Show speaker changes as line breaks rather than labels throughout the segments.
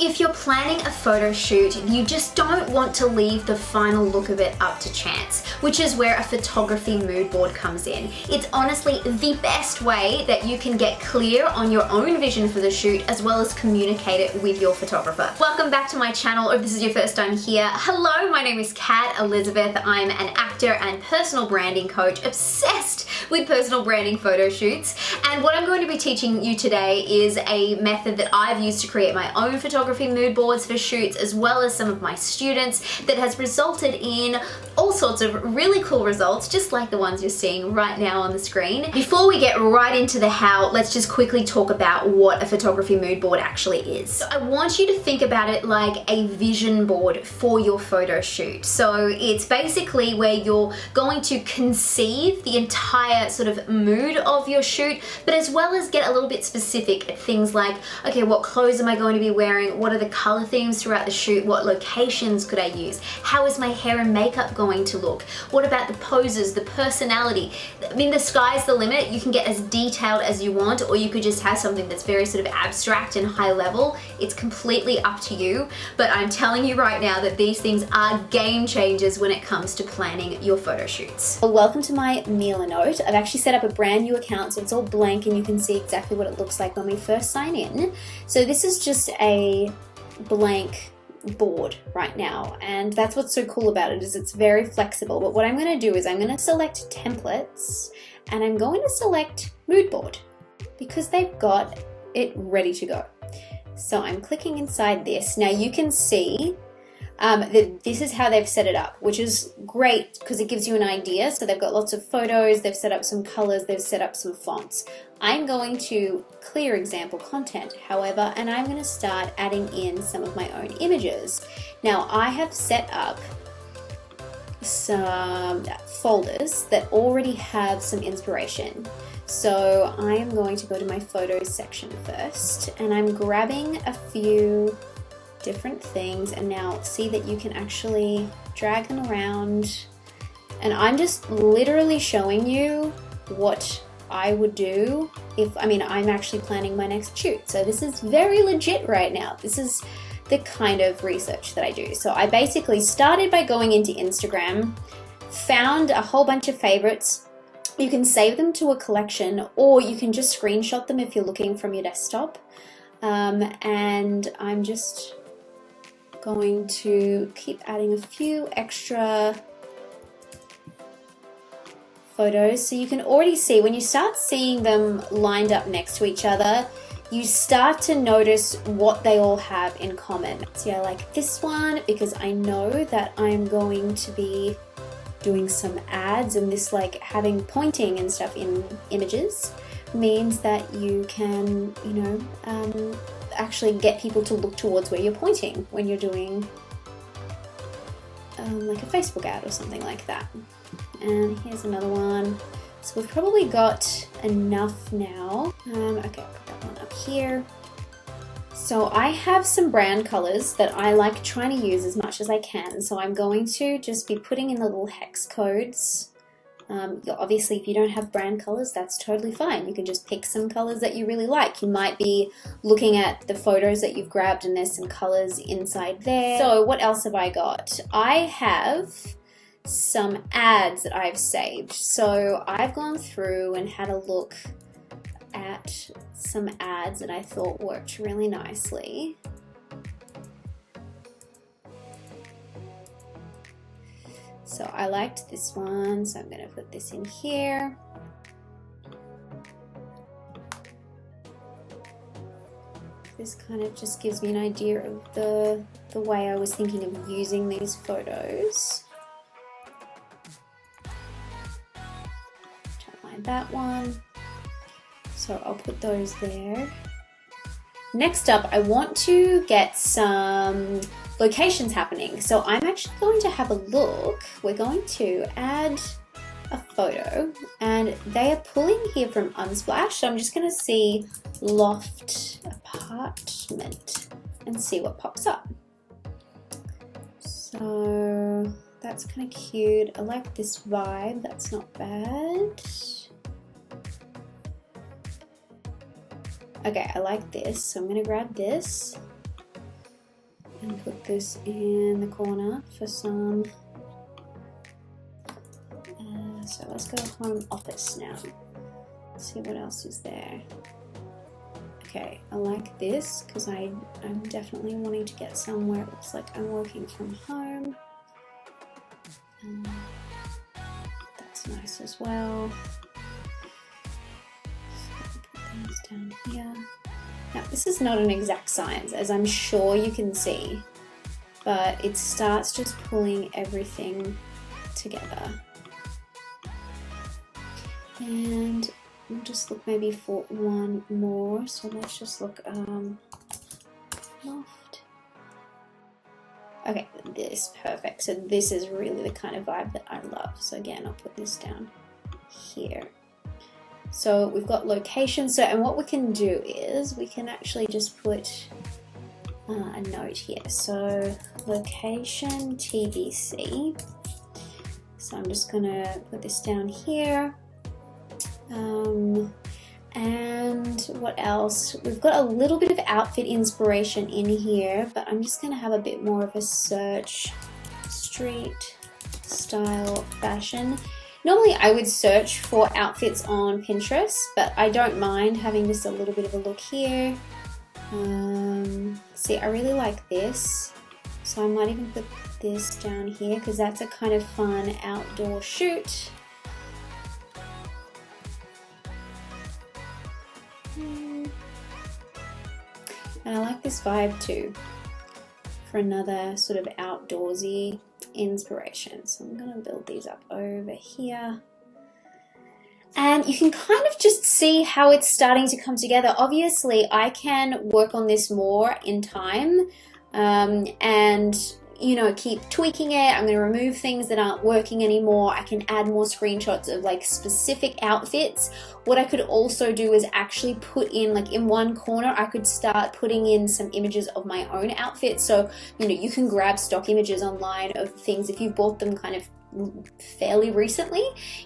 If you're planning a photo shoot, you just don't want to leave the final look of it up to chance, which is where a photography mood board comes in. It's honestly the best way that you can get clear on your own vision for the shoot as well as communicate it with your photographer. Welcome back to my channel, or if this is your first time here, hello, my name is Kat Elizabeth. I'm an actor and personal branding coach obsessed with personal branding photo shoots. And what I'm going to be teaching you today is a method that I've used to create my own photography mood boards for shoots, as well as some of my students, that has resulted in all sorts of really cool results, just like the ones you're seeing right now on the screen. Before we get right into the how, let's just quickly talk about what a photography mood board actually is. So I want you to think about it like a vision board for your photo shoot. So it's basically where you're going to conceive the entire sort of mood of your shoot, but as well as get a little bit specific at things like, okay, what clothes am I going to be wearing? What are the color themes throughout the shoot? What locations could I use? How is my hair and makeup going to look? What about the poses, the personality? I mean, the sky's the limit. You can get as detailed as you want, or you could just have something that's very sort of abstract and high level. It's completely up to you, but I'm telling you right now that these things are game changers when it comes to planning your photo shoots.
Well, welcome to my Milanote. I've actually set up a brand new account, so it's all blank and you can see exactly what it looks like when we first sign in. So this is just a blank board right now, and that's what's so cool about it, is it's very flexible. But what I'm going to do is I'm going to select templates and I'm going to select mood board because they've got it ready to go. So I'm clicking inside this. Now you can see that this is how they've set it up, which is great because it gives you an idea. So they've got lots of photos, they've set up some colors, they've set up some fonts. I'm going to clear example content, however, and I'm going to start adding in some of my own images. Now I have set up some folders that already have some inspiration. So I am going to go to my photos section first, and I'm grabbing a few different things, and now see that you can actually drag them around, and I'm just literally showing you what I would do if, I'm actually planning my next shoot. So this is very legit right now. This is the kind of research that I do. So I basically started by going into Instagram, found a whole bunch of favorites. You can save them to a collection, or you can just screenshot them if you're looking from your desktop. And I'm just going to keep adding a few extra photos. So you can already see, when you start seeing them lined up next to each other, you start to notice what they all have in common. So I like this one because I know that I'm going to be doing some ads, and this, like having pointing and stuff in images, means that you can, actually get people to look towards where you're pointing when you're doing like a Facebook ad or something like that. And here's another one. So we've probably got enough now. Okay, I'll put that one up here. So I have some brand colors that I like trying to use as much as I can. So I'm going to just be putting in the little hex codes. Obviously, if you don't have brand colors, that's totally fine. You can just pick some colors that you really like. You might be looking at the photos that you've grabbed and there's some colors inside there. So what else have I got? I have some ads that I've saved. So I've gone through and had a look at some ads that I thought worked really nicely. So I liked this one, so I'm going to put this in here. This kind of just gives me an idea of the way I was thinking of using these photos. Don't mind that one. So I'll put those there. Next up, I want to get some locations happening. So I'm actually going to have a look. We're going to add a photo, and they are pulling here from Unsplash. So I'm just going to see loft apartment and see what pops up. So that's kind of cute. I like this vibe. That's not bad. Okay, I like this, so I'm gonna grab this. And put this in the corner for some. So let's go home office now. See what else is there. Okay, I like this because I'm definitely wanting to get somewhere it looks like I'm working from home. That's nice as well. So put these down here. Now this is not an exact science, as I'm sure you can see, but it starts just pulling everything together. And we'll just look maybe for one more. So let's just look loft. Okay, this perfect. So this is really the kind of vibe that I love. So again, I'll put this down here. So we've got location. So, and what we can do is we can actually just put a note here. So location TBC. So I'm just gonna put this down here. And what else? We've got a little bit of outfit inspiration in here, but I'm just going to have a bit more of a search street style fashion. Normally I would search for outfits on Pinterest, but I don't mind having just a little bit of a look here. See, I really like this, so I might even put this down here because that's a kind of fun outdoor shoot. And I like this vibe too for another sort of outdoorsy inspiration. So I'm going to build these up over here. And you can kind of just see how it's starting to come together. Obviously, I can work on this more in time and, you know, keep tweaking it. I'm going to remove things that aren't working anymore. I can add more screenshots of like specific outfits. What I could also do is actually put in, like in one corner, I could start putting in some images of my own outfits. So, you know, you can grab stock images online of things if you've bought them kind of fairly recently.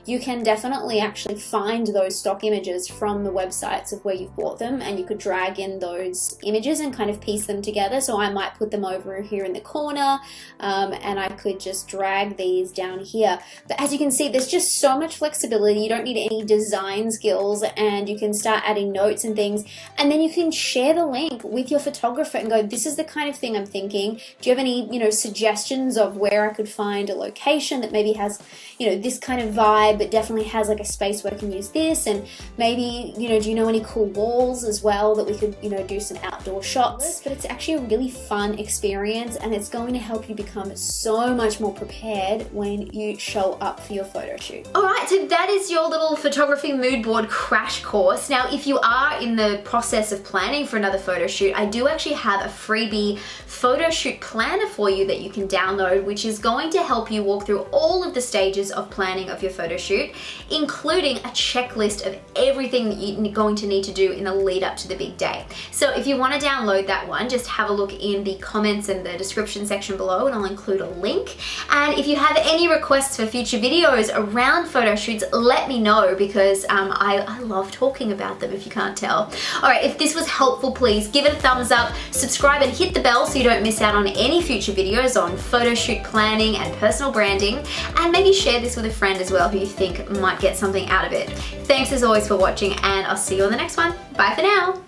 You can definitely actually find those stock images from the websites of where you've bought them, and you could drag in those images and kind of piece them together. So I might put them over here in the corner, and I could just drag these down here. But as you can see, there's just so much flexibility. You don't need any design skills, and you can start adding notes and things, and then you can share the link with your photographer and go, this is the kind of thing I'm thinking. Do you have any, you know, suggestions of where I could find a location that maybe has, you know, this kind of vibe, but definitely has like a space where I can use this? And maybe, you know, do you know any cool walls as well that we could, you know, do some outdoor shots? But it's actually a really fun experience, and it's going to help you become so much more prepared when you show up for your photo shoot. All right, so that is your little photography mood board crash course. Now, if you are in the process of planning for another photo shoot, I do actually have a freebie photo shoot planner for you that you can download, which is going to help you walk through all of the stages of planning of your photo shoot, including a checklist of everything that you're going to need to do in the lead up to the big day. So if you want to download that one, just have a look in the comments and the description section below, and I'll include a link. And if you have any requests for future videos around photo shoots, let me know, because I love talking about them, if you can't tell. All right, if this was helpful, please give it a thumbs up, subscribe, and hit the bell so you don't miss out on any future videos on photo shoot planning and personal branding, and maybe share this with a friend as well who you think might get something out of it. Thanks as always for watching, and I'll see you on the next one. Bye for now.